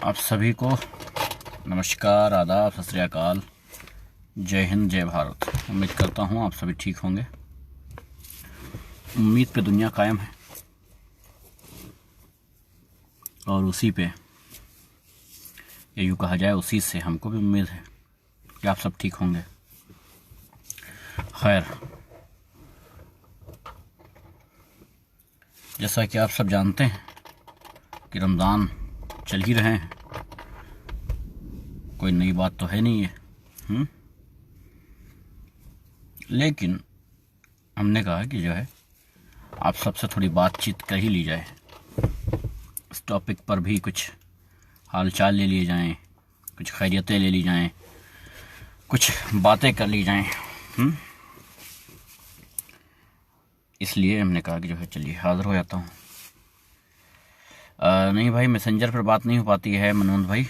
आप सभी को नमस्कार, आदाब, सत श्री अकाल, जय हिंद, जय भारत। उम्मीद करता हूँ आप सभी ठीक होंगे। उम्मीद पे दुनिया कायम है और उसी पे ये यूँ कहा जाए उसी से हमको भी उम्मीद है कि आप सब ठीक होंगे। खैर, जैसा कि आप सब जानते हैं कि रमज़ान चल ही रहे हैं, कोई नई बात तो है नहीं है। लेकिन हमने कहा कि जो है आप सबसे थोड़ी बातचीत कर ही ली जाए, इस टॉपिक पर भी कुछ हालचाल ले लिए जाएं, कुछ खैरियतें ले ली जाएं, कुछ बातें कर ली जाएं। इसलिए हमने कहा कि जो है चलिए हाज़िर हो जाता हूँ। नहीं भाई, मैसेंजर पर बात नहीं हो पाती है मनोज भाई,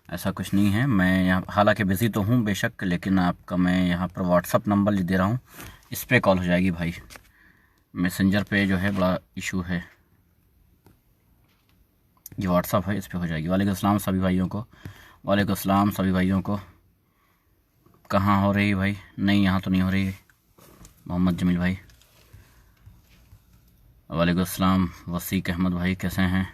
ऐसा कुछ नहीं है। मैं यहाँ हालांकि बिज़ी तो हूँ बेशक, लेकिन आपका मैं यहाँ पर व्हाट्सअप नंबर दे रहा हूँ, इस पर कॉल हो जाएगी भाई। मैसेंजर पे जो है बड़ा इशू है, ये व्हाट्सअप है, इस पर हो जाएगी। वालेकुम अस्सलाम सभी भाइयों को, वालेकुम अस्सलाम सभी भाइयों को। कहाँ हो रही भाई? नहीं, यहाँ तो नहीं हो रही। मोहम्मद जमील भाई, वालेकुम अस्सलाम। वसीक अहमद भाई कैसे हैं?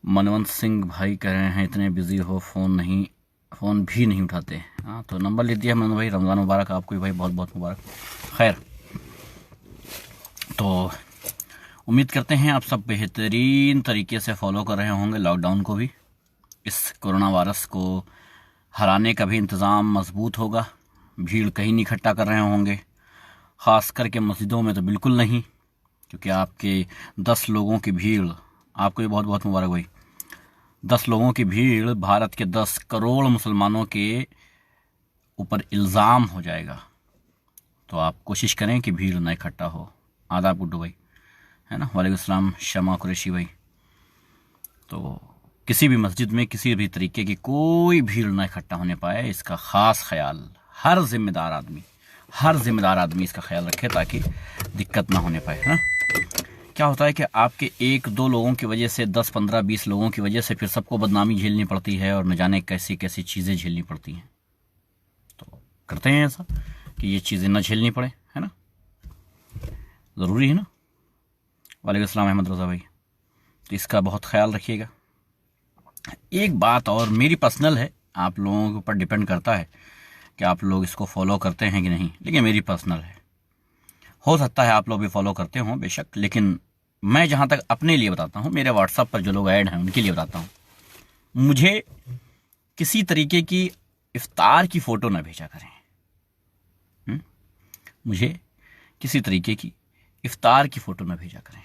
मनवंत सिंह भाई कह रहे हैं इतने बिज़ी हो फ़ोन भी नहीं उठाते। हाँ, तो नंबर ले दिया मनोज भाई। रमज़ान मुबारक आपको भी भाई, बहुत बहुत मुबारक। खैर, तो उम्मीद करते हैं आप सब बेहतरीन तरीके से फॉलो कर रहे होंगे लॉकडाउन को भी। इस कोरोना वायरस को हराने का भी इंतज़ाम मजबूत होगा। भीड़ कहीं नहीं इकट्ठा कर रहे होंगे, ख़ास करके मस्जिदों में तो बिल्कुल नहीं, क्योंकि आपके 10 लोगों की भीड़, आपको भी बहुत बहुत मुबारक भाई, 10 लोगों की भीड़ भारत के 10 करोड़ मुसलमानों के ऊपर इल्ज़ाम हो जाएगा। तो आप कोशिश करें कि भीड़ न इकट्ठा हो। आदाब गुड्डू भाई, है ना? वालेकुम अस्सलाम शमा कुरैशी भाई। तो किसी भी मस्जिद में किसी भी तरीके की कोई भीड़ न इकट्ठा होने पाए, इसका ख़ास ख्याल हर जिम्मेदार आदमी इसका ख्याल रखे, ताकि दिक्कत ना होने पाए। है ना? क्या होता है कि आपके 1-2 लोगों की वजह से 10, 15, 20 लोगों की वजह से फिर सबको बदनामी झेलनी पड़ती है और न जाने कैसी कैसी चीज़ें झेलनी पड़ती हैं। तो करते हैं ऐसा कि ये चीज़ें ना झेलनी पड़े, है ना? ज़रूरी है ना? वालेकुम अस्सलाम अहमद रज़ा भाई। तो इसका बहुत ख्याल रखिएगा। एक बात और मेरी पर्सनल है, आप लोगों के ऊपर डिपेंड करता है कि आप लोग इसको फॉलो करते हैं कि नहीं, लेकिन मेरी पर्सनल है। हो सकता है आप लोग भी फॉलो करते हों बेशक, लेकिन मैं जहाँ तक अपने लिए बताता हूँ, मेरे व्हाट्सएप पर जो लोग ऐड हैं उनके लिए बताता हूँ, मुझे किसी तरीके की इफ्तार की फ़ोटो ना भेजा करें। मुझे किसी तरीके की इफ्तार की फ़ोटो ना भेजा करें,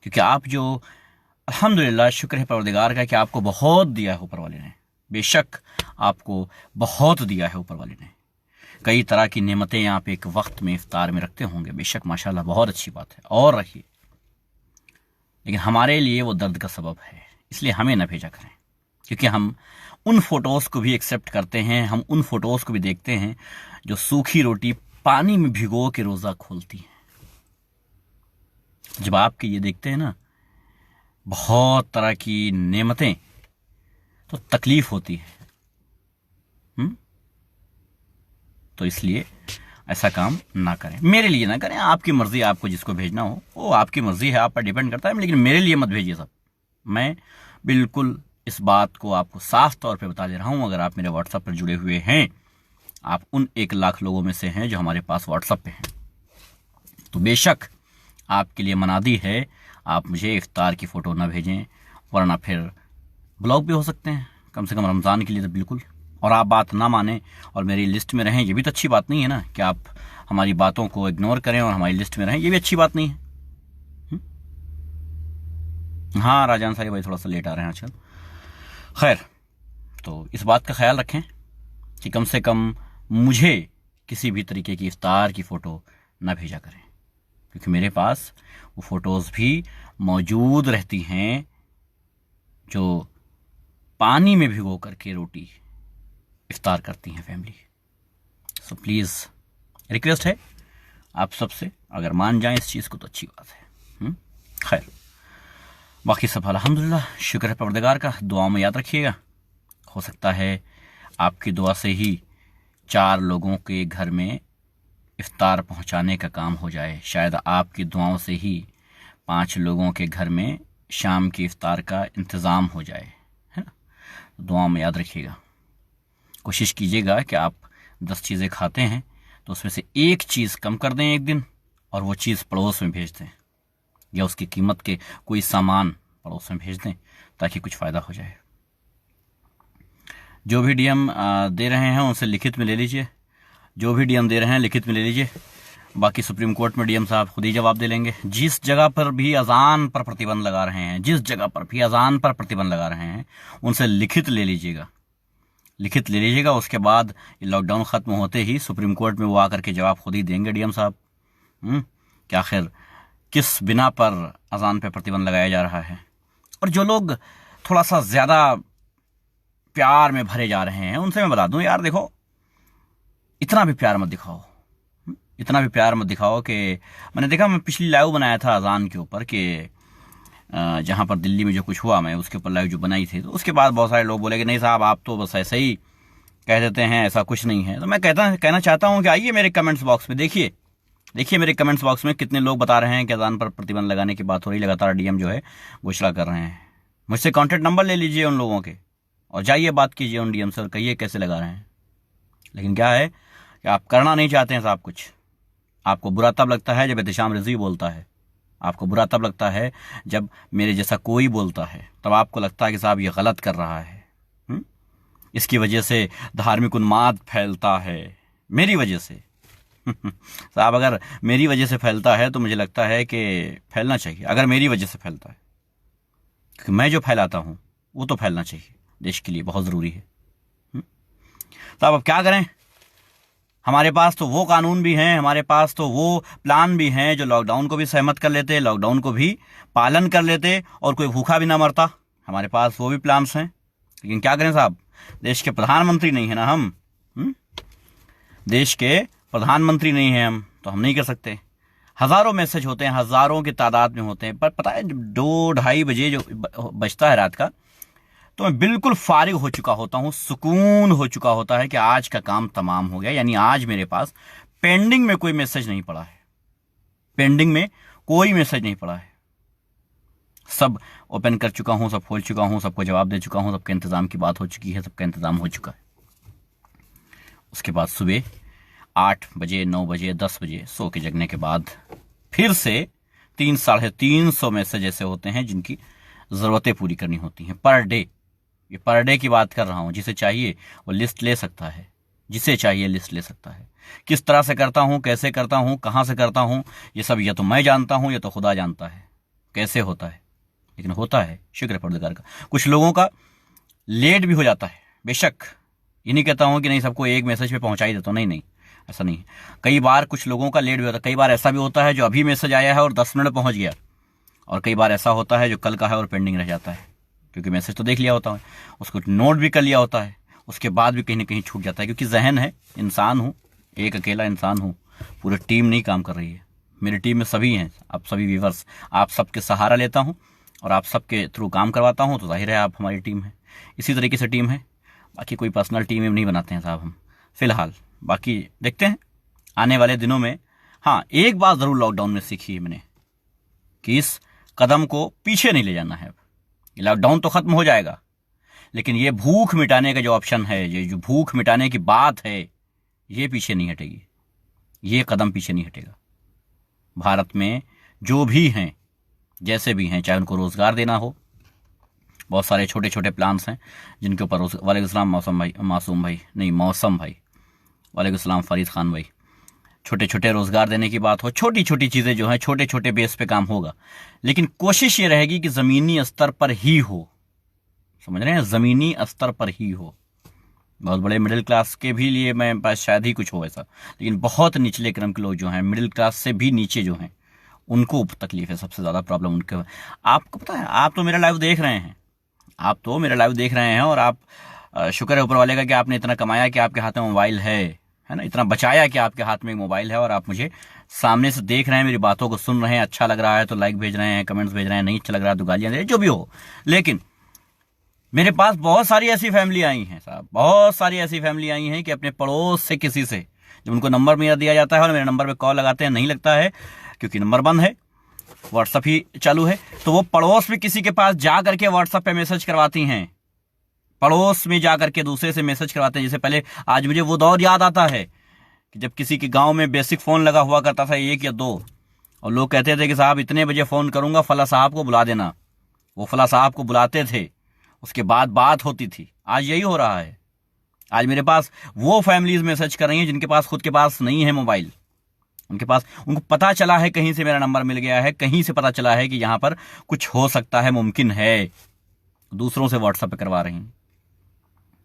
क्योंकि आप जो अल्हम्दुलिल्लाह, शुक्र है परवरदिगार का कि आपको बहुत दिया है ऊपर वाले ने। बेशक आपको बहुत दिया है ऊपर वाले ने, कई तरह की नेमतें आप एक वक्त में इफ्तार में रखते होंगे, बेशक माशाल्लाह बहुत अच्छी बात है, और रखिए। लेकिन हमारे लिए वो दर्द का सबब है, इसलिए हमें न भेजा करें, क्योंकि हम उन फ़ोटोज़ को भी एक्सेप्ट करते हैं, हम उन फ़ोटोज़ को भी देखते हैं जो सूखी रोटी पानी में भिगो के रोज़ा खोलती हैं। जब आपके ये देखते हैं ना बहुत तरह की नेमतें, तो तकलीफ़ होती है। तो इसलिए ऐसा काम ना करें, मेरे लिए ना करें। आपकी मर्ज़ी, आपको जिसको भेजना हो वो आपकी मर्ज़ी है, आप पर डिपेंड करता है, लेकिन मेरे लिए मत भेजिए सब। मैं बिल्कुल इस बात को आपको साफ तौर पे बता दे रहा हूँ। अगर आप मेरे व्हाट्सएप पर जुड़े हुए हैं, आप उन 1 लाख लोगों में से हैं जो हमारे पास व्हाट्सएप पे हैं, तो बेशक आपके लिए मनादी है, आप मुझे इफ्तार की फ़ोटो ना भेजें, वरना फिर ब्लॉक भी हो सकते हैं, कम से कम रमज़ान के लिए तो बिल्कुल। और आप बात ना माने और मेरी लिस्ट में रहें, ये भी तो अच्छी बात नहीं है ना, कि आप हमारी बातों को इग्नोर करें और हमारी लिस्ट में रहें, ये भी अच्छी बात नहीं है। हाँ राजान सारी भाई, थोड़ा सा लेट आ रहे हैं आजकल। खैर, तो इस बात का ख्याल रखें कि कम से कम मुझे किसी भी तरीके की इफ्तार की फ़ोटो ना भेजा करें, क्योंकि मेरे पास वो फ़ोटोज़ भी मौजूद रहती हैं जो पानी में भिगो करके रोटी इफ्तार करती हैं फैमिली। सो प्लीज़ रिक्वेस्ट है आप सबसे, अगर मान जाएं इस चीज़ को तो अच्छी बात है। खैर, बाकी सब अल्हम्दुलिल्लाह, शुक्र है परवरदिगार का। दुआओं में याद रखिएगा। हो सकता है आपकी दुआ से ही 4 लोगों के घर में इफ्तार पहुंचाने का काम हो जाए। शायद आपकी दुआओं से ही 5 लोगों के घर में शाम की इफ्तार का इंतज़ाम हो जाए, है ना। दुआओं में याद रखिएगा। कोशिश कीजिएगा कि आप 10 चीज़ें खाते हैं तो उसमें से एक चीज़ कम कर दें एक दिन, और वो चीज़ पड़ोस में भेज दें, या उसकी कीमत के कोई सामान पड़ोस में भेज दें, ताकि कुछ फ़ायदा हो जाए। जो भी डीएम दे रहे हैं उनसे लिखित में ले लीजिए। जो भी डीएम दे रहे हैं लिखित में ले लीजिए। बाकी सुप्रीम कोर्ट में डीएम साहब खुद ही जवाब दे लेंगे। जिस जगह पर भी अजान पर प्रतिबंध लगा रहे हैं, जिस जगह पर भी अजान पर प्रतिबंध लगा रहे हैं, उनसे लिखित ले लीजिएगा। लिखित ले लीजिएगा। उसके बाद लॉकडाउन ख़त्म होते ही सुप्रीम कोर्ट में वो आकर के जवाब खुद ही देंगे डीएम साहब कि आखिर किस बिना पर अजान पे प्रतिबंध लगाया जा रहा है। और जो लोग थोड़ा सा ज़्यादा प्यार में भरे जा रहे हैं उनसे मैं बता दूं, यार देखो, इतना भी प्यार मत दिखाओ, इतना भी प्यार मत दिखाओ कि मैंने देखा, मैं पिछली लाइव बनाया था अजान के ऊपर कि जहाँ पर दिल्ली में जो कुछ हुआ, मैं उसके ऊपर लाइव जो बनाई थी, तो उसके बाद बहुत सारे लोग बोले कि नहीं साहब, आप तो बस ऐसे ही कह देते हैं, ऐसा कुछ नहीं है। तो मैं कहना चाहता हूँ कि आइए मेरे कमेंट्स बॉक्स में देखिए मेरे कमेंट्स बॉक्स में कितने लोग बता रहे हैं कि अजान पर प्रतिबंध लगाने की बात हो रही, लगातार डीएम जो है घोषणा कर रहे हैं। मुझसे कॉन्टैक्ट नंबर ले लीजिए उन लोगों के और जाइए बात कीजिए उन डीएम से और कहिए कैसे लगा रहे हैं। लेकिन क्या है कि आप करना नहीं चाहते हैं साहब कुछ। आपको बुरा तब लगता है जब एहतिशाम रिजवी बोलता है, आपको बुरा तब लगता है जब मेरे जैसा कोई बोलता है, तब आपको लगता है कि साहब ये गलत कर रहा है। इसकी वजह से धार्मिक उन्माद फैलता है, मेरी वजह से। साहब अगर मेरी वजह से फैलता है तो मुझे लगता है कि फैलना चाहिए। अगर मेरी वजह से फैलता है, क्योंकि मैं जो फैलाता हूँ वो तो फैलना चाहिए, देश के लिए बहुत ज़रूरी है। साहब अब क्या करें, हमारे पास तो वो कानून भी हैं, हमारे पास तो वो प्लान भी हैं जो लॉकडाउन को भी सहमत कर लेते, लॉकडाउन को भी पालन कर लेते और कोई भूखा भी ना मरता। हमारे पास वो भी प्लान्स हैं। लेकिन क्या करें साहब, देश के प्रधानमंत्री नहीं है ना हम। देश के प्रधानमंत्री नहीं हैं हम, तो हम नहीं कर सकते। हज़ारों मैसेज होते हैं, हज़ारों की तादाद में होते हैं, पर पता है 2-2:30 बजे जो बजता है रात का, तो मैं बिल्कुल फारिग हो चुका होता हूँ, सुकून हो चुका होता है कि आज का काम तमाम हो गया। यानी आज मेरे पास पेंडिंग में कोई मैसेज नहीं पड़ा है, पेंडिंग में कोई मैसेज नहीं पड़ा है। सब ओपन कर चुका हूँ, सब खोल चुका हूँ, सबको जवाब दे चुका हूँ, सबके इंतज़ाम की बात हो चुकी है, सबका इंतज़ाम हो चुका है। उसके बाद सुबह 8 बजे, 9 बजे, 10 बजे सो के जगने के बाद फिर से 300-350 मैसेज ऐसे होते हैं जिनकी ज़रूरतें पूरी करनी होती हैं पर डे। ये पर डे की बात कर रहा हूँ। जिसे चाहिए वो लिस्ट ले सकता है, जिसे चाहिए लिस्ट ले सकता है। किस तरह से करता हूँ, कैसे करता हूँ, कहाँ से करता हूँ, ये सब या तो मैं जानता हूँ या तो खुदा जानता है कैसे होता है, लेकिन होता है, शुक्र है परवरदिगार का। कुछ लोगों का लेट भी हो जाता है, बेशक ये नहीं कहता हूँ कि नहीं सबको एक मैसेज पे पहुँचा ही देता हूँ, नहीं, ऐसा नहीं है। कई बार कुछ लोगों का लेट भी होता है। कई बार ऐसा भी होता है जो अभी मैसेज आया है और 10 मिनट पहुँच गया, और कई बार ऐसा होता है जो कल का है और पेंडिंग रह जाता है, क्योंकि मैसेज तो देख लिया होता है, उसको नोट भी कर लिया होता है, उसके बाद भी कहीं ना कहीं छूट जाता है। क्योंकि जहन है, इंसान हूँ, एक अकेला इंसान हूँ, पूरी टीम नहीं काम कर रही है। मेरी टीम में सभी हैं, आप सभी व्यूवर्स, आप सबके सहारा लेता हूँ और आप सबके थ्रू काम करवाता हूँ, तो जाहिर है आप हमारी टीम है। इसी तरीके से टीम है, बाकी कोई पर्सनल टीम नहीं बनाते हैं साहब हम फिलहाल। बाकी देखते हैं आने वाले दिनों में। हाँ, एक बात ज़रूर लॉकडाउन में सीखी है मैंने कि इस कदम को पीछे नहीं ले जाना है। लॉकडाउन तो ख़त्म हो जाएगा, लेकिन ये भूख मिटाने का जो ऑप्शन है, ये जो भूख मिटाने की बात है, ये पीछे नहीं हटेगी, ये कदम पीछे नहीं हटेगा। भारत में जो भी हैं, जैसे भी हैं, चाहे उनको रोज़गार देना हो, बहुत सारे छोटे छोटे प्लान्स हैं जिनके ऊपर वालेकुम सलाम मौसम भाई, वालेकुम सलाम फरीद खान भाई, छोटे छोटे रोज़गार देने की बात हो, छोटी छोटी चीज़ें जो हैं छोटे छोटे बेस पे काम होगा। लेकिन कोशिश ये रहेगी कि ज़मीनी स्तर पर ही हो, समझ रहे हैं, ज़मीनी स्तर पर ही हो। बहुत बड़े मिडिल क्लास के भी लिए मैं पास शायद ही कुछ हो ऐसा, लेकिन बहुत निचले क्रम के लोग जो हैं, मिडिल क्लास से भी नीचे जो हैं, उनको तकलीफ है, सबसे ज़्यादा प्रॉब्लम उनके। आपको पता है, आप तो मेरा लाइव देख रहे हैं, आप तो मेरा लाइव देख रहे हैं, और आप शुक्र है ऊपर वाले का कि आपने इतना कमाया कि आपके हाथ में मोबाइल है ना, इतना बचाया कि आपके हाथ में मोबाइल है और आप मुझे सामने से देख रहे हैं, मेरी बातों को सुन रहे हैं, अच्छा लग रहा है तो लाइक भेज रहे हैं, कमेंट्स भेज रहे हैं, नहीं अच्छा लग रहा है तो गालियां दे रहे हैं, जो भी हो। लेकिन मेरे पास बहुत सारी ऐसी फैमिली आई हैं साहब, बहुत सारी ऐसी फैमिली आई हैं कि अपने पड़ोस से किसी से जब उनको नंबर मेरा दिया जाता है और मेरे नंबर पे कॉल लगाते हैं, नहीं लगता है क्योंकि नंबर बंद है, व्हाट्सअप ही चालू है, तो वो पड़ोस में किसी के पास जा करके व्हाट्सअप पे मैसेज करवाती हैं, पड़ोस में जा करके दूसरे से मैसेज करवाते हैं। जैसे पहले, आज मुझे वो दौर याद आता है कि जब किसी के गांव में बेसिक फोन लगा हुआ करता था, 1 या 2, और लोग कहते थे कि साहब इतने बजे फोन करूंगा, फला साहब को बुला देना। वो फला साहब को बुलाते थे, उसके बाद बात होती थी। आज यही हो रहा है। आज मेरे पास वो फैमिलीज मैसेज कर रही हैं जिनके पास खुद के पास नहीं है मोबाइल, उनके पास, उनको पता चला है कहीं से मेरा नंबर मिल गया है, कहीं से पता चला है कि यहां पर कुछ हो सकता है, मुमकिन है, दूसरों से व्हाट्सएप पे करवा रही हैं।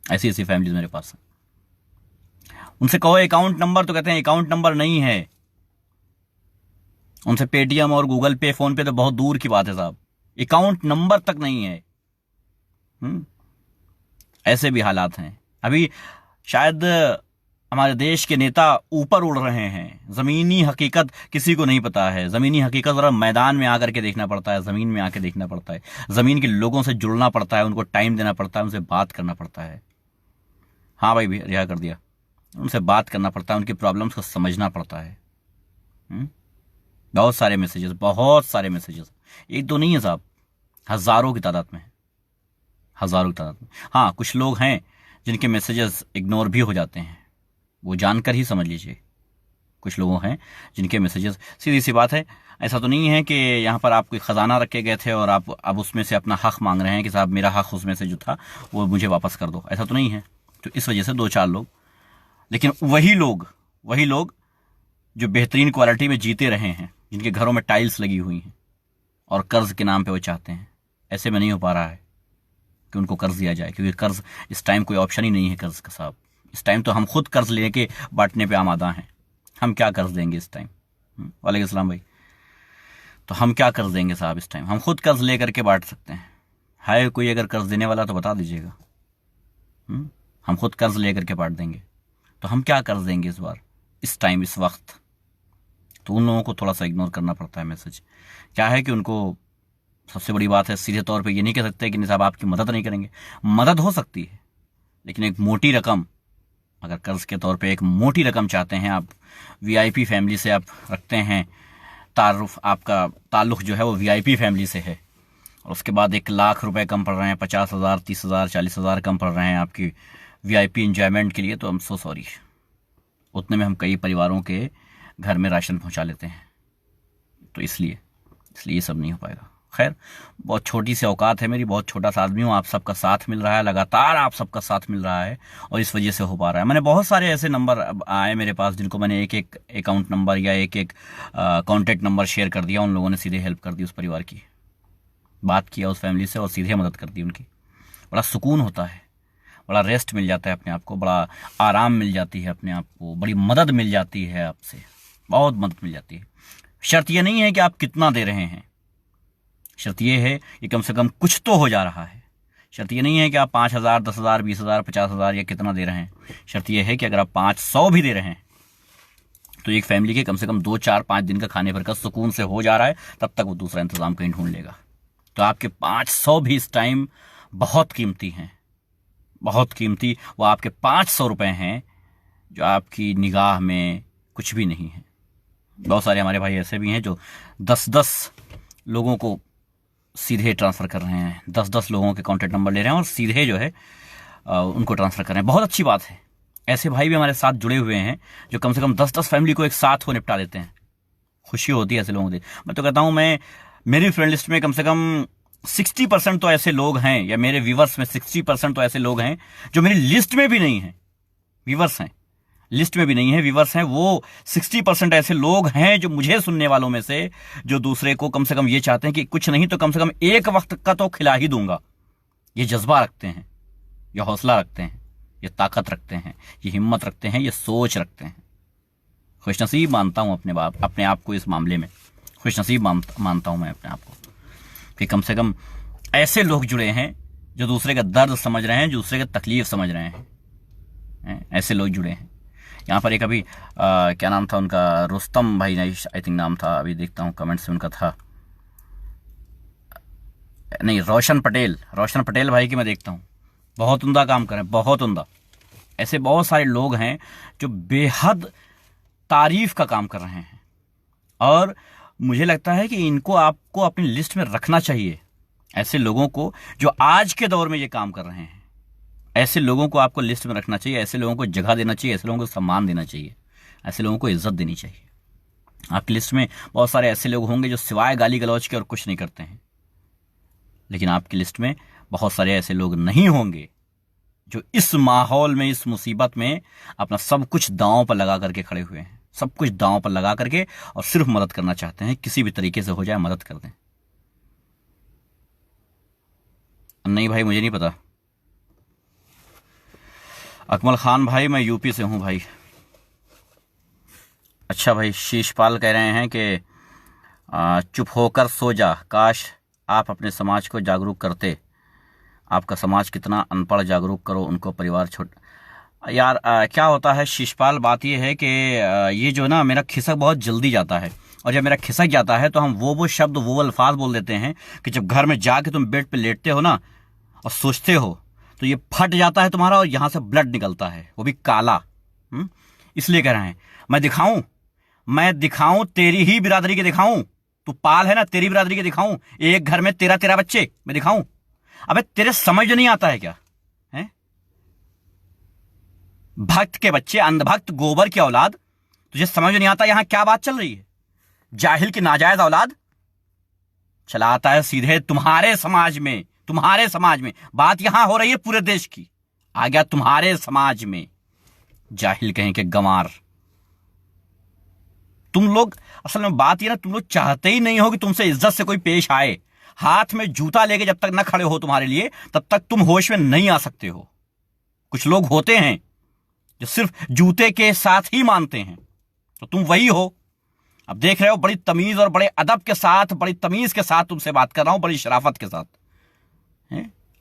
ऐसी ऐसी फैमिलीज मेरे पास है। उनसे कहो अकाउंट नंबर तो कहते हैं अकाउंट नंबर नहीं है। उनसे पेटीएम और गूगल पे, फोन पे तो बहुत दूर की बात है साहब, अकाउंट नंबर तक नहीं है। ऐसे भी हालात हैं। अभी शायद हमारे देश के नेता ऊपर उड़ रहे हैं, जमीनी हकीकत किसी को नहीं पता है। जमीनी हकीकत जरा मैदान में आकर के देखना पड़ता है, जमीन में आके देखना पड़ता है, जमीन के लोगों से जुड़ना पड़ता है, उनको टाइम देना पड़ता है, उनसे बात करना पड़ता है। हाँ भाई, रिहा कर दिया, उनसे बात करना पड़ता है, उनकी प्रॉब्लम्स को समझना पड़ता है। बहुत सारे मैसेजेस, बहुत सारे मैसेजेस, एक दो नहीं है साहब, हजारों की तादाद में, हजारों की तादाद में। हाँ, कुछ लोग हैं जिनके मैसेजेस इग्नोर भी हो जाते हैं, वो जानकर ही समझ लीजिए। कुछ लोगों हैं जिनके मैसेजेस, सीधी सी बात है, ऐसा तो नहीं है कि यहाँ पर आप कोई खजाना रखे गए थे और आप अब उसमें से अपना हक मांग रहे हैं कि साहब मेरा हक उसमें से जो था वो मुझे वापस कर दो, ऐसा तो नहीं है। तो इस वजह से 2-4 लोग, लेकिन वही लोग जो बेहतरीन क्वालिटी में जीते रहे हैं, जिनके घरों में टाइल्स लगी हुई हैं और कर्ज के नाम पे वो चाहते हैं, ऐसे में नहीं हो पा रहा है कि उनको कर्ज दिया जाए, क्योंकि कर्ज इस टाइम कोई ऑप्शन ही नहीं है कर्ज का साहब। इस टाइम तो हम खुद कर्ज लेके बांटने पे आमादा हैं। हम क्या कर्ज देंगे इस टाइम? वालेकुम सलाम भाई। तो हम क्या कर्ज देंगे साहब इस टाइम? हम खुद कर्ज ले करके बांट सकते हैं। है कोई अगर कर्ज देने वाला तो बता दीजिएगा। हम खुद कर्ज ले करके बांट देंगे, तो हम क्या कर्ज देंगे इस बार, इस टाइम, इस वक्त? तो उन लोगों को थोड़ा सा इग्नोर करना पड़ता है मैसेज। क्या है कि उनको, सबसे बड़ी बात है, सीधे तौर पे ये नहीं कह सकते कि नहीं साहब आपकी मदद नहीं करेंगे। मदद हो सकती है, लेकिन एक मोटी रकम, अगर कर्ज के तौर पे एक मोटी रकम चाहते हैं आप, वीआईपी फैमिली से आप रखते हैं तारुफ, आपका ताल्लुक़ जो है वो वीआईपी फैमिली से है, और उसके बाद 1 लाख रुपए कम पड़ रहे हैं, 50,000, 30,000, 40,000 कम पड़ रहे हैं आपकी वीआईपी एंजॉयमेंट के लिए, तो आई एम सो सॉरी। उतने में हम कई परिवारों के घर में राशन पहुंचा लेते हैं, तो इसलिए ये सब नहीं हो पाएगा। खैर, बहुत छोटी सी औकात है मेरी, बहुत छोटा सा आदमी हूँ, आप सबका साथ मिल रहा है, लगातार आप सबका साथ मिल रहा है, और इस वजह से हो पा रहा है। मैंने बहुत सारे ऐसे नंबर आए मेरे पास जिनको मैंने एक एक अकाउंट नंबर या एक एक कॉन्टैक्ट नंबर शेयर कर दिया, उन लोगों ने सीधे हेल्प कर दी, उस परिवार की बात किया उस फैमिली से और सीधे मदद कर दी उनकी। बड़ा सुकून होता है, बड़ा रेस्ट मिल जाता है अपने आप को, बड़ा आराम मिल जाती है अपने आप को, बड़ी मदद मिल जाती है आपसे, बहुत मदद मिल जाती है। शर्त यह नहीं है कि आप कितना दे रहे हैं, शर्त यह है कि कम से कम कुछ तो हो जा रहा है। शर्त यह नहीं है कि आप 5,000, 10,000, 20,000, 50,000 या कितना दे रहे हैं। शर्त यह है कि अगर आप 500 भी दे रहे हैं तो एक फैमिली के कम से कम 2, 4, 5 दिन का खाने भर का सुकून से हो जा रहा है, तब तक वो दूसरा इंतजाम कहीं ढूंढ लेगा। तो आपके 500 भी इस टाइम बहुत कीमती हैं, बहुत कीमती। वो आपके 500 रुपए हैं जो आपकी निगाह में कुछ भी नहीं है। बहुत सारे हमारे भाई ऐसे भी हैं जो 10-10 लोगों को सीधे ट्रांसफ़र कर रहे हैं, 10-10 लोगों के कॉन्टैक्ट नंबर ले रहे हैं और सीधे जो है उनको ट्रांसफ़र कर रहे हैं। बहुत अच्छी बात है, ऐसे भाई भी हमारे साथ जुड़े हुए हैं जो कम से कम 10-10 फैमिली को एक साथ वो निपटा देते हैं। खुशी होती है ऐसे लोगों से। मैं तो कहता हूँ, मेरी फ्रेंड लिस्ट में कम से कम 60% तो ऐसे लोग हैं, या मेरे व्यूवर्स में 60% तो ऐसे लोग हैं जो मेरी लिस्ट में भी नहीं हैं। व्यूवर्स हैं, लिस्ट में भी नहीं है, व्यूवर्स हैं। वो 60% ऐसे लोग हैं जो मुझे सुनने वालों में से, जो दूसरे को कम से कम ये चाहते हैं कि कुछ नहीं तो कम से कम एक वक्त का तो खिला ही दूंगा। ये जज्बा रखते हैं, ये हौसला रखते हैं, ये ताकत रखते हैं, ये हिम्मत रखते हैं, ये सोच रखते हैं। खुशनसीब मानता हूं अपने आप को इस मामले में, खुशनसीब मानता हूं मैं अपने आप को कि कम से कम ऐसे लोग जुड़े हैं जो दूसरे का दर्द समझ रहे हैं, दूसरे का तकलीफ समझ रहे हैं। ऐसे लोग जुड़े हैं। यहाँ पर एक अभी क्या नाम था उनका, रुस्तम भाई नहीं आई थिंक नाम था, अभी देखता हूँ कमेंट्स में उनका था, नहीं रोशन पटेल भाई की मैं देखता हूँ, बहुत उम्दा काम कर रहे हैं, बहुत उम्दा। ऐसे बहुत सारे लोग हैं जो बेहद तारीफ का काम कर रहे हैं, और मुझे लगता है कि इनको आपको अपनी लिस्ट में रखना चाहिए। ऐसे लोगों को जो आज के दौर में ये काम कर रहे हैं, ऐसे लोगों को आपको लिस्ट में रखना चाहिए, ऐसे लोगों को जगह देना चाहिए, ऐसे लोगों को सम्मान देना चाहिए, ऐसे लोगों को इज्जत देनी चाहिए। आपकी लिस्ट में बहुत सारे ऐसे लोग होंगे जो सिवाय गाली गलौज के और कुछ नहीं करते हैं, लेकिन आपकी लिस्ट में बहुत सारे ऐसे लोग नहीं होंगे जो इस माहौल में, इस मुसीबत में अपना सब कुछ दांव पर लगा करके खड़े हुए हैं, सब कुछ दांव पर लगा करके और सिर्फ मदद करना चाहते हैं, किसी भी तरीके से हो जाए मदद कर दें। नहीं भाई मुझे नहीं पता। अकमल खान भाई मैं यूपी से हूं भाई। अच्छा भाई, शीशपाल कह रहे हैं कि चुप होकर सो जा, काश आप अपने समाज को जागरूक करते, आपका समाज कितना अनपढ़, जागरूक करो उनको, परिवार छोड़। यार क्या होता है शीशपाल, बात ये है कि ये जो ना मेरा खिसक बहुत जल्दी जाता है, और जब मेरा खिसक जाता है तो हम वो शब्द, वो अल्फाज बोल देते हैं कि जब घर में जाके तुम बेड पे लेटते हो ना और सोचते हो तो ये फट जाता है तुम्हारा, और यहां से ब्लड निकलता है, वो भी काला। इसलिए कह रहे हैं मैं दिखाऊं तेरी ही बिरादरी के दिखाऊं, तू पाल है ना, तेरी बिरादरी के दिखाऊं, एक घर में 13 बच्चे मैं दिखाऊं। अबे तेरे समझ नहीं आता है क्या? है भक्त के बच्चे, अंधभक्त, गोबर की औलाद, तुझे समझ नहीं आता यहां क्या बात चल रही है? जाहिल की नाजायज औलाद चला आता है सीधे तुम्हारे समाज में, तुम्हारे समाज में। बात यहां हो रही है पूरे देश की, आ गया तुम्हारे समाज में, जाहिल कहें के गंवार। तुम लोग असल में बात ये ना, तुम लोग चाहते ही नहीं हो कि तुमसे इज्जत से कोई पेश आए। हाथ में जूता लेके जब तक न खड़े हो तुम्हारे लिए, तब तक तुम होश में नहीं आ सकते हो। कुछ लोग होते हैं जो सिर्फ जूते के साथ ही मानते हैं, तो तुम वही हो। अब देख रहे हो, बड़ी तमीज और बड़े अदब के साथ, बड़ी तमीज के साथ तुमसे बात कर रहा हूं, बड़ी शराफत के साथ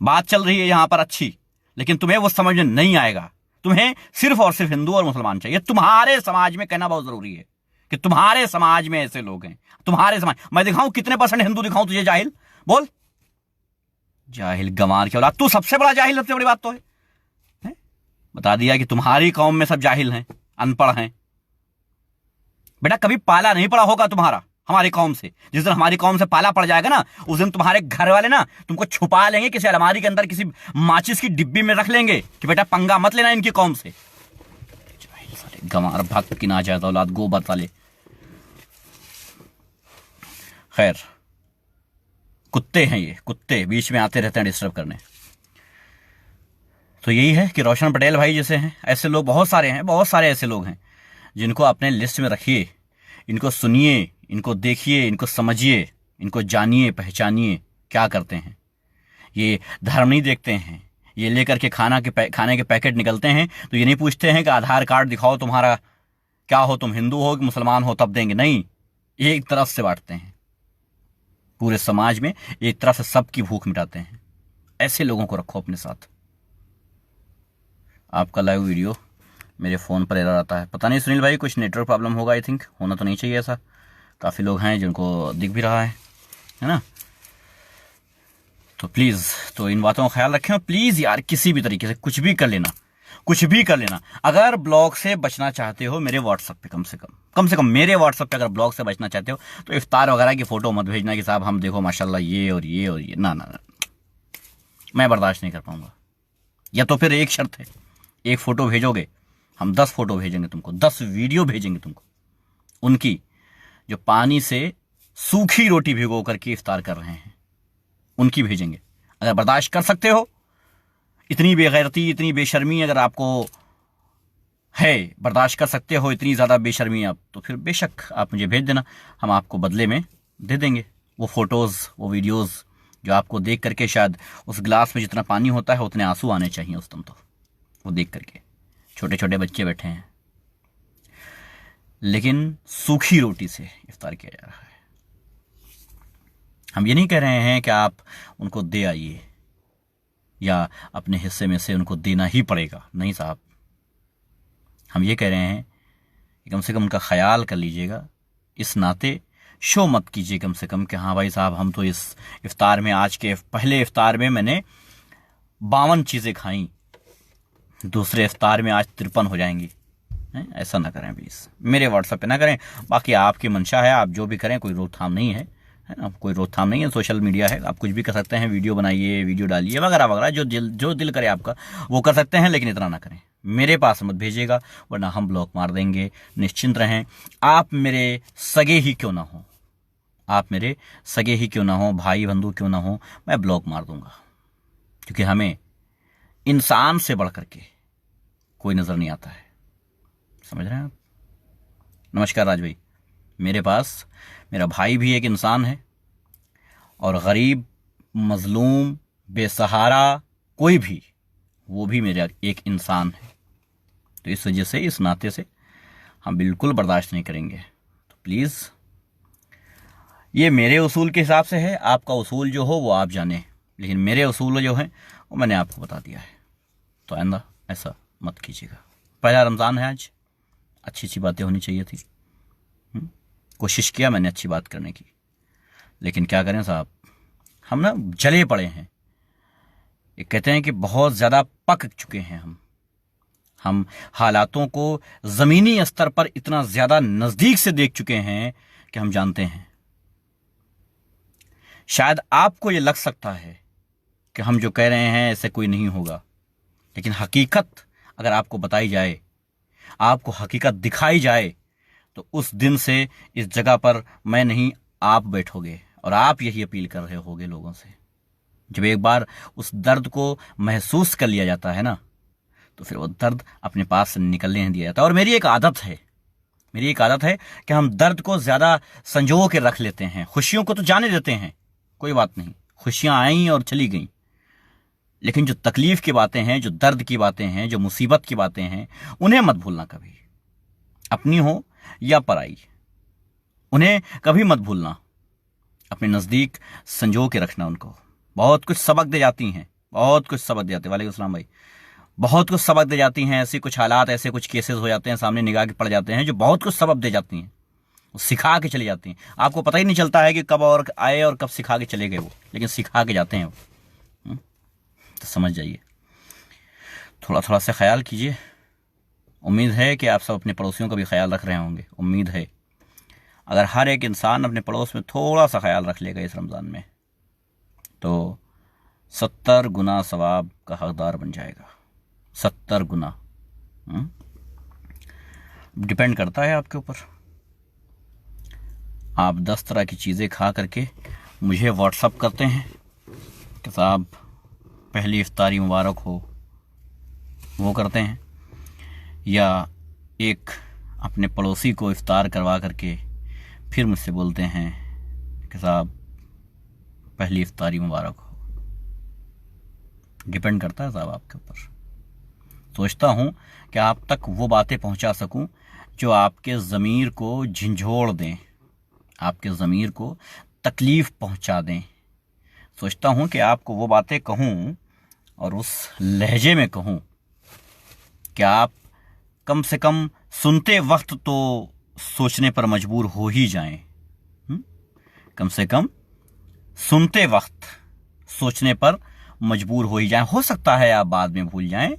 बात चल रही है यहां पर अच्छी, लेकिन तुम्हें वो समझ में नहीं आएगा। तुम्हें सिर्फ और सिर्फ हिंदू और मुसलमान चाहिए। तुम्हारे समाज में कहना बहुत जरूरी है कि तुम्हारे समाज में ऐसे लोग हैं, तुम्हारे समाज। मैं दिखाऊं कितने % हिंदू दिखाऊं तुझे? जाहिल बोल, जाहिल गंवार की औलाद। तू सबसे बड़ा जाहिल, सबसे बड़ी बात तो है? बता दिया कि तुम्हारी कौम में सब जाहिल हैं, अनपढ़ हैं। बेटा कभी पाला नहीं पड़ा होगा तुम्हारा हमारी कौम से। जिस दिन हमारी कौम से पाला पड़ जाएगा ना, उस दिन तुम्हारे घर वाले ना तुमको छुपा लेंगे किसी अलमारी के अंदर, किसी माचिस की डिब्बी में रख लेंगे कि बेटा पंगा मत लेना इनकी कौम से। गंवार, भक्त की नाजायज औलाद, गोबर वाले। खैर, कुत्ते हैं ये, कुत्ते बीच में आते रहते हैं डिस्टर्ब करने। तो यही है कि रोशन पटेल भाई जैसे हैं, ऐसे लोग बहुत सारे हैं, बहुत सारे ऐसे लोग हैं जिनको अपने लिस्ट में रखिए, इनको सुनिए, इनको देखिए, इनको समझिए, इनको जानिए, पहचानिए क्या करते हैं। ये धर्म नहीं देखते हैं, ये लेकर के खाने के पैकेट निकलते हैं तो ये नहीं पूछते हैं कि आधार कार्ड दिखाओ तुम्हारा, क्या हो तुम, हिंदू हो कि मुसलमान हो, तब देंगे। नहीं, एक तरफ से बांटते हैं पूरे समाज में, एक तरफ से सबकी भूख मिटाते हैं। ऐसे लोगों को रखो अपने साथ। आपका लाइव वीडियो मेरे फ़ोन पर एरर आता है, पता नहीं सुनील भाई, कुछ नेटवर्क प्रॉब्लम होगा आई थिंक, होना तो नहीं चाहिए ऐसा। काफ़ी लोग हैं जिनको दिख भी रहा है ना। तो प्लीज़, तो इन बातों का ख्याल रखें। प्लीज़ यार, किसी भी तरीके से कुछ भी कर लेना, कुछ भी कर लेना। अगर ब्लॉग से बचना चाहते हो मेरे व्हाट्सएप पे, कम से कम मेरे व्हाट्सएप पे अगर ब्लॉग से बचना चाहते हो तो इफ्तार वगैरह की फ़ोटो मत भेजना कि साहब हम देखो माशाल्लाह ये और ये और ये। ना ना ना, मैं बर्दाश्त नहीं कर पाऊंगा। या तो फिर एक शर्त है, एक फ़ोटो भेजोगे, हम 10 फ़ोटो भेजेंगे तुमको, 10 वीडियो भेजेंगे तुमको, उनकी जो पानी से सूखी रोटी भिगो करके इफ्तार कर रहे हैं, उनकी भेजेंगे। अगर बर्दाश्त कर सकते हो, इतनी बेगैरती, इतनी बेशर्मी अगर आपको है, बर्दाश्त कर सकते हो इतनी ज़्यादा बेशर्मी आप, तो फिर बेशक आप मुझे भेज देना, हम आपको बदले में दे देंगे वो फ़ोटोज़, वो वीडियोज़ जो आपको देख करके शायद उस गिलास में जितना पानी होता है उतने आंसू आने चाहिए उस दम। तो वो देख करके छोटे छोटे बच्चे बैठे हैं, लेकिन सूखी रोटी से इफ्तार किया जा रहा है। हम ये नहीं कह रहे हैं कि आप उनको दे आइए या अपने हिस्से में से उनको देना ही पड़ेगा, नहीं साहब। हम ये कह रहे हैं कि कम से कम उनका ख्याल कर लीजिएगा। इस नाते शो मत कीजिए कम से कम कि हाँ भाई साहब, हम तो इस इफ्तार में, आज के पहले इफ्तार में मैंने 52 चीज़ें खाई, दूसरे इफ्तार में आज 53 हो जाएंगी। ऐसा ना करें प्लीज़, मेरे व्हाट्सएप पे ना करें। बाकी आपकी मंशा है, आप जो भी करें, कोई रोकथाम नहीं है ना, कोई रोकथाम नहीं है। सोशल मीडिया है, आप कुछ भी कर सकते हैं, वीडियो बनाइए, वीडियो डालिए, वगैरह वगैरह, जो दिल करे आपका वो कर सकते हैं, लेकिन इतना ना करें। मेरे पास मत भेजिएगा, वरना हम ब्लॉक मार देंगे। निश्चिंत रहें, आप मेरे सगे ही क्यों ना हो, आप मेरे सगे ही क्यों ना हो, भाई बंधु क्यों ना हो, मैं ब्लॉक मार दूंगा। क्योंकि हमें इंसान से बढ़ करके कोई नज़र नहीं आता है। समझ रहे हैं आप? नमस्कार राज भाई, मेरे पास मेरा भाई भी एक इंसान है, और गरीब, मजलूम, बेसहारा कोई भी, वो भी मेरा एक इंसान है। तो इस वजह से, इस नाते से हम बिल्कुल बर्दाश्त नहीं करेंगे। तो प्लीज़, ये मेरे उसूल के हिसाब से है, आपका उसूल जो हो वो आप जाने, लेकिन मेरे उसूल जो हैं वो मैंने आपको बता दिया है। तो आइंदा ऐसा मत कीजिएगा। पहला रमज़ान है आज, अच्छी अच्छी बातें होनी चाहिए थी। कोशिश किया मैंने अच्छी बात करने की, लेकिन क्या करें साहब, हम ना जले पड़े हैं। ये कहते हैं कि बहुत ज़्यादा पक चुके हैं हम हालातों को ज़मीनी स्तर पर इतना ज़्यादा नज़दीक से देख चुके हैं कि हम जानते हैं। शायद आपको ये लग सकता है कि हम जो कह रहे हैं ऐसे कोई नहीं होगा, लेकिन हकीकत अगर आपको बताई जाए, आपको हकीकत दिखाई जाए, तो उस दिन से इस जगह पर मैं नहीं, आप बैठोगे और आप यही अपील कर रहे होगे लोगों से। जब एक बार उस दर्द को महसूस कर लिया जाता है ना, तो फिर वो दर्द अपने पास से निकलने नहीं दिया जाता। और मेरी एक आदत है कि हम दर्द को ज़्यादा संजो के रख लेते हैं। खुशियों को तो जाने देते हैं, कोई बात नहीं, खुशियाँ आईं और चली गईं, लेकिन जो तकलीफ़ की बातें हैं, जो दर्द की बातें हैं, जो मुसीबत की बातें हैं, उन्हें मत भूलना कभी, अपनी हो या पराई, उन्हें कभी मत भूलना। अपने नज़दीक संजो के रखना उनको। बहुत कुछ सबक दे जाती हैं, बहुत कुछ सबक दे जाते हैं। वालेकुम सलाम भाई। बहुत कुछ सबक दे जाती हैं। ऐसे कुछ हालात, ऐसे कुछ केसेस हो जाते हैं, सामने निगाह के पड़ जाते हैं, जो बहुत कुछ सबक दे जाती हैं, सिखा के चली जाती हैं। आपको पता ही नहीं चलता है कि कब और आए और कब सिखा के चले गए वो, लेकिन सिखा के जाते हैं वो। तो समझ जाइए, थोड़ा थोड़ा सा ख्याल कीजिए। उम्मीद है कि आप सब अपने पड़ोसियों का भी ख्याल रख रहे होंगे। उम्मीद है अगर हर एक इंसान अपने पड़ोस में थोड़ा सा ख्याल रख लेगा इस रमज़ान में, तो 70 गुना सवाब का हकदार बन जाएगा। 70 गुना। डिपेंड करता है आपके ऊपर। आप 10 तरह की चीज़ें खा करके मुझे व्हाट्सअप करते हैं कि साहब पहली इफ्तारी मुबारक हो, वो करते हैं, या एक अपने पड़ोसी को इफ्तार करवा करके फिर मुझसे बोलते हैं कि साहब पहली इफ्तारी मुबारक हो। डिपेंड करता है साहब आपके ऊपर। सोचता हूँ कि आप तक वो बातें पहुँचा सकूँ जो आपके ज़मीर को झंझोड़ दें, आपके ज़मीर को तकलीफ़ पहुँचा दें। सोचता हूँ कि आपको वो बातें कहूँ और उस लहजे में कहूँ कि आप कम से कम सुनते वक्त तो सोचने पर मजबूर हो ही जाएं। कम से कम सुनते वक्त सोचने पर मजबूर हो ही जाएं। हो सकता है आप बाद में भूल जाएं,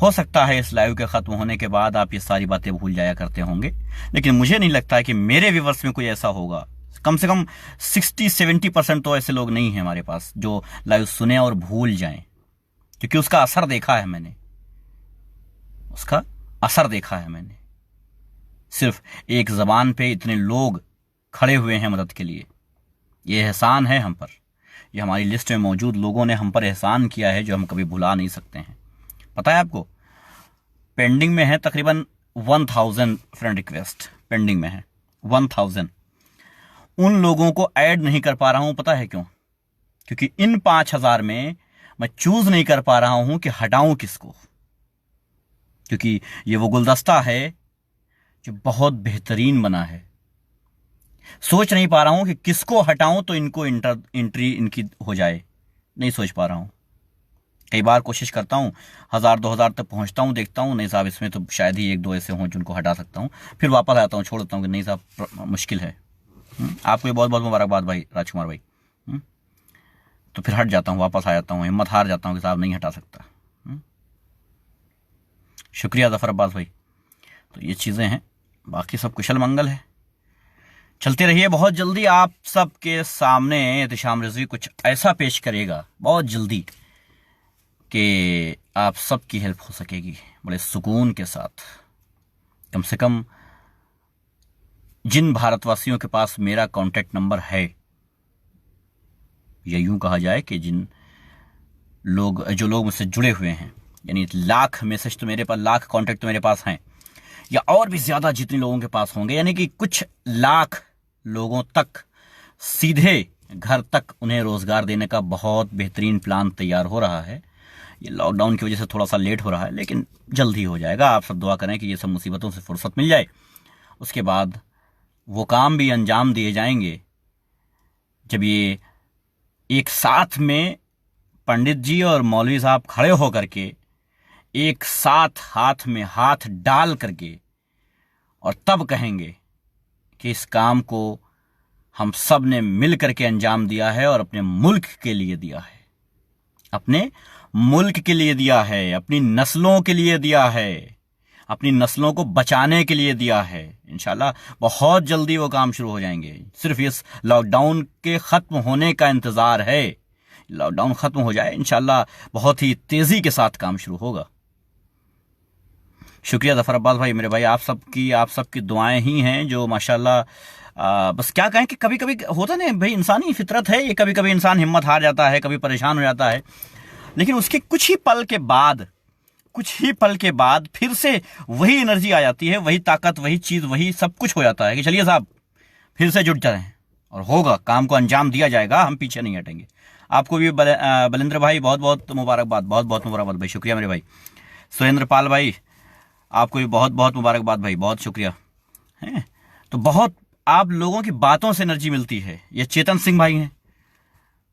हो सकता है इस लाइव के ख़त्म होने के बाद आप ये सारी बातें भूल जाया करते होंगे, लेकिन मुझे नहीं लगता है कि मेरे व्यूअर्स में कोई ऐसा होगा। कम से कम 60-70% तो ऐसे लोग नहीं हैं हमारे पास जो लाइव सुने और भूल जाएं, क्योंकि उसका असर देखा है मैंने, उसका असर देखा है मैंने। सिर्फ एक ज़बान पे इतने लोग खड़े हुए हैं मदद के लिए, ये एहसान है हम पर। ये हमारी लिस्ट में मौजूद लोगों ने हम पर एहसान किया है जो हम कभी भुला नहीं सकते हैं। पता है आपको, पेंडिंग में है तकरीबन 1000 फ्रेंड रिक्वेस्ट पेंडिंग में है, 1000। उन लोगों को ऐड नहीं कर पा रहा हूं, पता है क्यों? क्योंकि इन 5000 में मैं चूज नहीं कर पा रहा हूं कि हटाऊं किसको, क्योंकि ये वो गुलदस्ता है जो बहुत बेहतरीन बना है। सोच नहीं पा रहा हूं कि किसको हटाऊं तो इनको एंट्री इनकी हो जाए, नहीं सोच पा रहा हूं। कई बार कोशिश करता हूँ 1000-2000 तक पहुँचता हूँ, देखता हूँ नहीं साहब इसमें तो शायद ही 1-2 ऐसे हों जिनको हटा सकता हूँ, फिर वापस आता हूँ, छोड़ देता हूँ कि नहीं साहब मुश्किल है। आपको बहुत बहुत मुबारकबाद भाई राजकुमार भाई। तो फिर हट जाता हूँ, वापस आ जाता हूँ, हिम्मत हार जाता हूँ कि साहब नहीं हटा सकता। शुक्रिया ज़फ़र अब्बास भाई। तो ये चीज़ें हैं, बाकी सब कुशल मंगल है, चलते रहिए। बहुत जल्दी आप सबके सामने एहतिशाम रिजवी कुछ ऐसा पेश करेगा बहुत जल्दी कि आप सबकी हेल्प हो सकेगी बड़े सुकून के साथ। कम से कम जिन भारतवासियों के पास मेरा कांटेक्ट नंबर है, या यूं कहा जाए कि जो लोग मुझसे जुड़े हुए हैं, यानी लाख मैसेज तो मेरे पास, लाख कांटेक्ट तो मेरे पास हैं, या और भी ज़्यादा जितने लोगों के पास होंगे, यानी कि कुछ लाख लोगों तक सीधे घर तक उन्हें रोज़गार देने का बहुत बेहतरीन प्लान तैयार हो रहा है। ये लॉकडाउन की वजह से थोड़ा सा लेट हो रहा है, लेकिन जल्द ही हो जाएगा। आप सब दुआ करें कि ये सब मुसीबतों से फुर्सत मिल जाए, उसके बाद वो काम भी अंजाम दिए जाएंगे जब ये एक साथ में पंडित जी और मौलवी साहब खड़े होकर के एक साथ हाथ में हाथ डाल करके और तब कहेंगे कि इस काम को हम सब ने मिल करके अंजाम दिया है और अपने मुल्क के लिए दिया है, अपने मुल्क के लिए दिया है, अपनी नस्लों के लिए दिया है, अपनी नस्लों को बचाने के लिए दिया है। इंशाल्लाह बहुत जल्दी वो काम शुरू हो जाएंगे। सिर्फ इस लॉकडाउन के ख़त्म होने का इंतज़ार है। लॉकडाउन ख़त्म हो जाए इंशाल्लाह बहुत ही तेज़ी के साथ काम शुरू होगा। शुक्रिया ज़फ़र अब्बास भाई, मेरे भाई। आप सबकी दुआएं ही हैं जो माशाल्लाह, बस क्या कहें कि कभी कभी होता नहीं भाई, इंसानी फितरत है ये, कभी कभी इंसान हिम्मत हार जाता है, कभी परेशान हो जाता है, लेकिन उसके कुछ ही पल के बाद फिर से वही एनर्जी आ जाती है, वही ताकत, वही चीज़, वही सब कुछ हो जाता है कि चलिए साहब फिर से जुट जाएं और होगा, काम को अंजाम दिया जाएगा, हम पीछे नहीं हटेंगे। आपको भी बलिंद्र भाई बहुत बहुत मुबारकबाद, बहुत बहुत मुबारकबाद भाई, शुक्रिया मेरे भाई। सुरेंद्र पाल भाई आपको भी बहुत बहुत मुबारकबाद भाई, बहुत शुक्रिया है। तो बहुत आप लोगों की बातों से एनर्जी मिलती है। ये चेतन सिंह भाई हैं,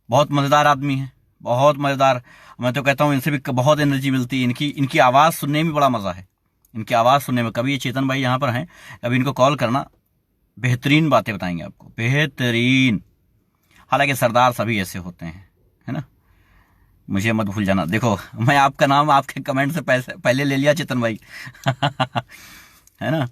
बहुत मज़ेदार आदमी हैं, बहुत मज़ेदार। मैं तो कहता हूँ इनसे भी बहुत एनर्जी मिलती है। इनकी आवाज़ सुनने में बड़ा मज़ा है, इनकी आवाज़ सुनने में। कभी ये चेतन भाई यहाँ पर हैं, कभी इनको कॉल करना, बेहतरीन बातें बताएंगे आपको, बेहतरीन। हालांकि सरदार सभी ऐसे होते हैं, है ना, मुझे मत भूल जाना। देखो मैं आपका नाम आपके कमेंट से पहले ले लिया, चेतन भाई है ना।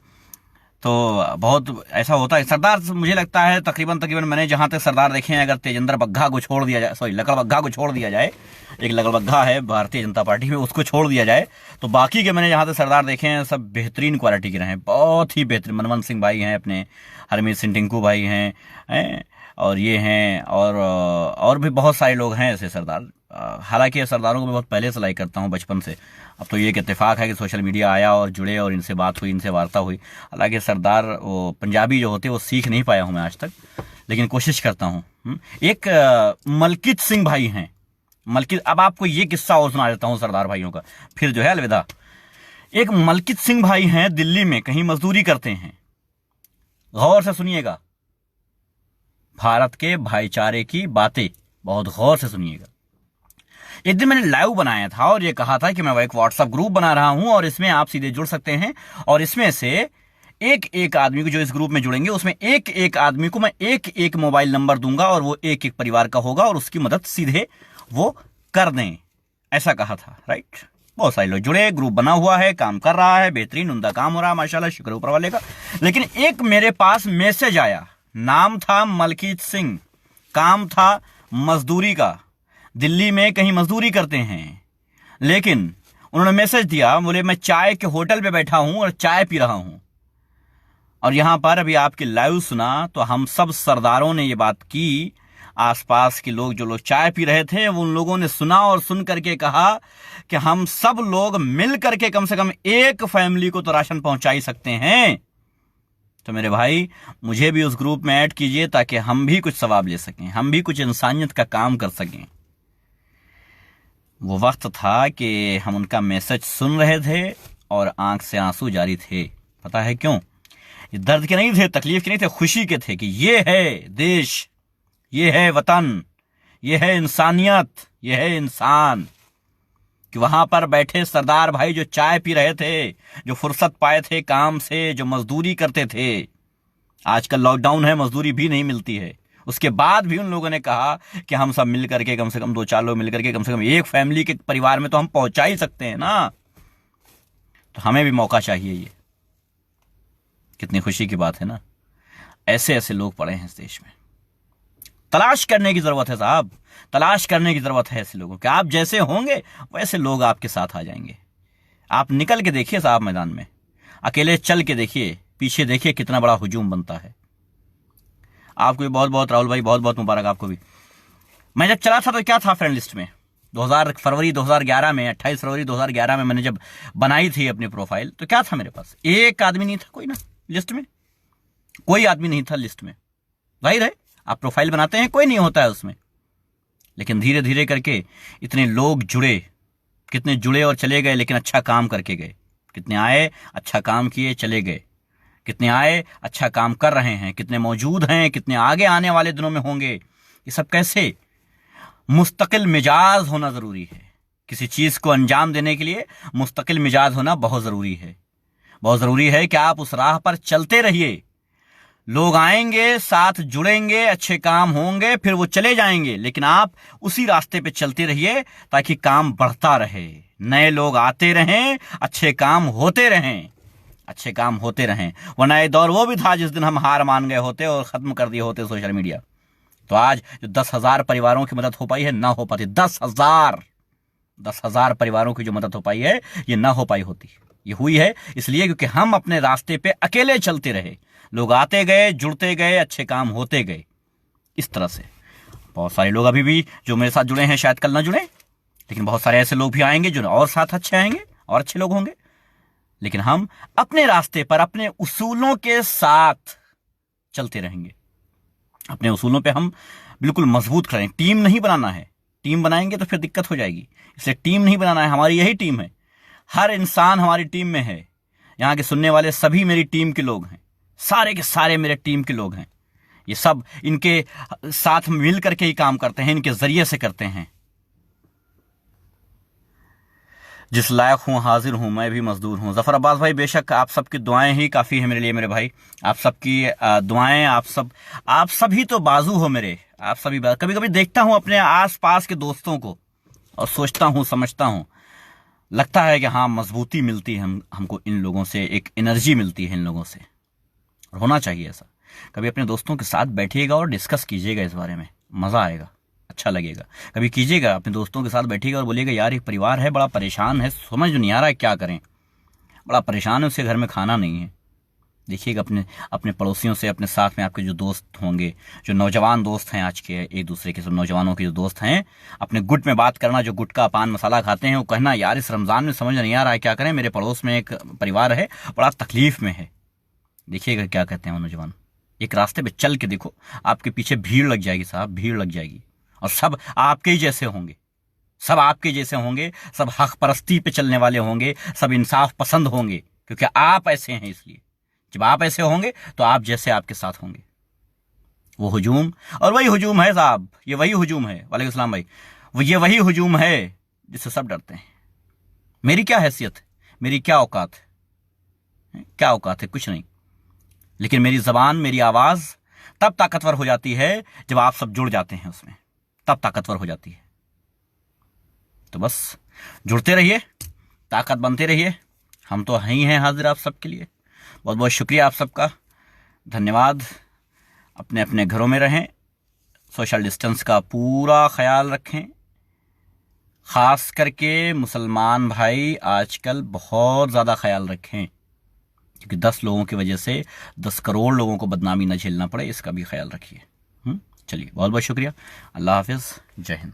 तो बहुत ऐसा होता है सरदार। मुझे लगता है तकरीबन मैंने जहाँ तक सरदार देखे हैं, अगर तेजेंद्र बग्घा को छोड़ दिया जाए, सॉरी लकड़ बग्घा को छोड़ दिया जाए, एक लकड़ बग्घा है भारतीय जनता पार्टी में, उसको छोड़ दिया जाए, तो बाकी के मैंने जहाँ तक सरदार देखे हैं सब बेहतरीन क्वालिटी के रहे हैं, बहुत ही बेहतरीन। मनमोहन सिंह भाई हैं अपने, हरमीत सिंह टिंकू भाई हैं, और ये हैं, और भी बहुत सारे लोग हैं ऐसे सरदार। हालांकि सरदारों को मैं बहुत पहले से लाइक करता हूँ, बचपन से। अब तो ये एक इत्तेफाक है कि सोशल मीडिया आया और जुड़े और इनसे बात हुई, इनसे वार्ता हुई। हालांकि सरदार वो पंजाबी जो होते वो सीख नहीं पाया हूँ मैं आज तक, लेकिन कोशिश करता हूँ। एक मलकित सिंह भाई हैं, मलकित। अब आपको ये किस्सा और सुना देता हूँ सरदार भाइयों का, फिर जो है अलविदा। एक मलकित सिंह भाई हैं, दिल्ली में कहीं मजदूरी करते हैं। गौर से सुनिएगा, भारत के भाईचारे की बातें बहुत गौर से सुनिएगा। एक दिन मैंने लाइव बनाया था और ये कहा था कि मैं एक व्हाट्सएप ग्रुप बना रहा हूं और इसमें आप सीधे जुड़ सकते हैं, और इसमें से एक एक आदमी को जो इस ग्रुप में जुड़ेंगे उसमें एक एक आदमी को मैं एक एक मोबाइल नंबर दूंगा और वो एक एक परिवार का होगा और उसकी मदद सीधे वो कर दें, ऐसा कहा था, राइट। बहुत सारे लोग जुड़े, ग्रुप बना हुआ है, काम कर रहा है, बेहतरीन उनका काम हो रहा है, माशाल्लाह, शुक्र ऊपर वाले का। लेकिन एक मेरे पास मैसेज आया, नाम था मलकीत सिंह, काम था मजदूरी का, दिल्ली में कहीं मजदूरी करते हैं। लेकिन उन्होंने मैसेज दिया, बोले मैं चाय के होटल पे बैठा हूं और चाय पी रहा हूं। और यहां पर अभी आपके लाइव सुना तो हम सब सरदारों ने ये बात की, आसपास के लोग, जो लोग चाय पी रहे थे, उन लोगों ने सुना और सुन करके कहा कि हम सब लोग मिल करके कम से कम एक फैमिली को तो राशन पहुंचा ही सकते हैं। तो मेरे भाई मुझे भी उस ग्रुप में ऐड कीजिए ताकि हम भी कुछ सवाब ले सकें, हम भी कुछ इंसानियत का काम कर सकें। वो वक्त था कि हम उनका मैसेज सुन रहे थे और आंख से आंसू जारी थे। पता है क्यों? ये दर्द के नहीं थे, तकलीफ के नहीं थे, खुशी के थे कि ये है देश, ये है वतन, ये है इंसानियत, ये है इंसान। कि वहां पर बैठे सरदार भाई जो चाय पी रहे थे, जो फुर्सत पाए थे काम से, जो मजदूरी करते थे, आजकल लॉकडाउन है, मजदूरी भी नहीं मिलती है, उसके बाद भी उन लोगों ने कहा कि हम सब मिल करके, कम से कम 2-4 लोग मिल करके, कम से कम एक फैमिली के परिवार में तो हम पहुंचा ही सकते हैं ना। तो हमें भी मौका चाहिए। ये कितनी खुशी की बात है ना। ऐसे ऐसे लोग पड़े हैं इस देश में। तलाश करने की जरूरत है साहब, तलाश करने की जरूरत है ऐसे लोगों की। आप जैसे होंगे वैसे लोग आपके साथ आ जाएंगे। आप निकल के देखिए साहब मैदान में, अकेले चल के देखिए, पीछे देखिए कितना बड़ा हुजूम बनता है। आपको भी बहुत बहुत राहुल भाई, बहुत बहुत मुबारक आपको भी। मैं जब चला था तो क्या था फ्रेंड लिस्ट में, फरवरी 2011 में, 28 फरवरी 2011 में मैंने जब बनाई थी अपनी प्रोफाइल, तो क्या था मेरे पास? एक आदमी नहीं था, कोई ना लिस्ट में, कोई आदमी नहीं था लिस्ट में। जाहिर है आप प्रोफाइल बनाते हैं, कोई नहीं होता है उसमें, लेकिन धीरे धीरे करके इतने लोग जुड़े, कितने जुड़े और चले गए, लेकिन अच्छा काम करके गए। कितने आए, अच्छा काम किए, चले गए। कितने आए, अच्छा काम कर रहे हैं, कितने मौजूद हैं, कितने आगे आने वाले दिनों में होंगे। ये सब कैसे? मुस्तकिल मिजाज होना जरूरी है। किसी चीज को अंजाम देने के लिए मुस्तकिल मिजाज होना बहुत जरूरी है। बहुत जरूरी है कि आप उस राह पर चलते रहिए। लोग आएंगे, साथ जुड़ेंगे, अच्छे काम होंगे, फिर वो चले जाएंगे, लेकिन आप उसी रास्ते पे चलते रहिए ताकि काम बढ़ता रहे, नए लोग आते रहें, अच्छे काम होते रहें, अच्छे काम होते रहें। वरना ये दौर वो भी था जिस दिन हम हार मान गए होते और खत्म कर दिए होते सोशल मीडिया, तो आज जो 10,000 परिवारों की मदद हो पाई है, ना हो पाती। 10,000 परिवारों की जो मदद हो पाई है, ये ना हो पाई होती। ये हुई है इसलिए क्योंकि हम अपने रास्ते पे अकेले चलते रहे। लोग आते गए, जुड़ते गए, अच्छे काम होते गए। इस तरह से बहुत सारे लोग अभी भी जो मेरे साथ जुड़े हैं, शायद कल ना जुड़े, लेकिन बहुत सारे ऐसे लोग भी आएंगे जो और साथ अच्छे आएंगे और अच्छे लोग होंगे। लेकिन हम अपने रास्ते पर अपने उसूलों के साथ चलते रहेंगे। अपने उसूलों पे हम बिल्कुल मजबूत करें। टीम नहीं बनाना है, टीम बनाएंगे तो फिर दिक्कत हो जाएगी, इसलिए टीम नहीं बनाना है। हमारी यही टीम है, हर इंसान हमारी टीम में है। यहाँ के सुनने वाले सभी मेरी टीम के लोग हैं, सारे के सारे मेरे टीम के लोग हैं। ये सब इनके साथ मिल करके ही काम करते हैं, इनके जरिए से करते हैं। जिस लायक हूं हाजिर हूं, मैं भी मजदूर हूं। जफर अब्बास भाई, बेशक आप सबकी दुआएं ही काफी है मेरे लिए मेरे भाई। आप सबकी दुआएं, आप सभी तो बाजू हो मेरे। आप सभी कभी कभी देखता हूं अपने आस पास के दोस्तों को और सोचता हूं, समझता हूं, लगता है कि हाँ, मजबूती मिलती है हमको इन लोगों से, एक एनर्जी मिलती है इन लोगों से, और होना चाहिए ऐसा। कभी अपने दोस्तों के साथ बैठिएगा और डिस्कस कीजिएगा इस बारे में, मजा आएगा, अच्छा लगेगा। कभी कीजिएगा, अपने दोस्तों के साथ बैठिएगा और बोलिएगा यार एक परिवार है, बड़ा परेशान है, समझ नहीं आ रहा है क्या करें, बड़ा परेशान है, उसके घर में खाना नहीं है। देखिएगा अपने पड़ोसियों से, अपने साथ में आपके जो दोस्त होंगे, जो नौजवान दोस्त हैं आज के, एक दूसरे के सब नौजवानों के जो दोस्त हैं, अपने गुट में बात करना, जो गुटखा पान मसाला खाते हैं, वो कहना यार इस रमजान में समझ नहीं आ रहा है क्या करें, मेरे पड़ोस में एक परिवार है बड़ा तकलीफ में है। देखिएगा क्या कहते हैं वो नौजवान। एक रास्ते पे चल के देखो, आपके पीछे भीड़ लग जाएगी साहब, भीड़ लग जाएगी, और सब आपके ही जैसे होंगे, सब आपके जैसे होंगे, सब हक परस्ती पे चलने वाले होंगे, सब इंसाफ पसंद होंगे, क्योंकि आप ऐसे हैं। इसलिए जब आप ऐसे होंगे तो आप जैसे आपके साथ होंगे। वो हुजूम, और वही हुजूम है साहब, ये वही हुजूम है। वालेकुम सलाम भाई, ये वही हुजूम है जिससे सब डरते हैं। मेरी क्या हैसियत है, मेरी क्या औकात है, क्या औकात है, कुछ नहीं। लेकिन मेरी जबान, मेरी आवाज तब ताकतवर हो जाती है जब आप सब जुड़ जाते हैं उसमें, तब ताकतवर हो जाती है। तो बस जुड़ते रहिए, ताकत बनते रहिए। हम तो ही हैं हाजिर आप सबके लिए। बहुत बहुत शुक्रिया आप सबका, धन्यवाद। अपने अपने घरों में रहें, सोशल डिस्टेंस का पूरा ख्याल रखें। खास करके मुसलमान भाई आजकल बहुत ज़्यादा ख्याल रखें, क्योंकि 10 लोगों की वजह से 10 करोड़ लोगों को बदनामी न झेलना पड़े, इसका भी ख्याल रखिए। चलिए, बहुत बहुत शुक्रिया। अल्लाह हाफिज़, जय हिंद।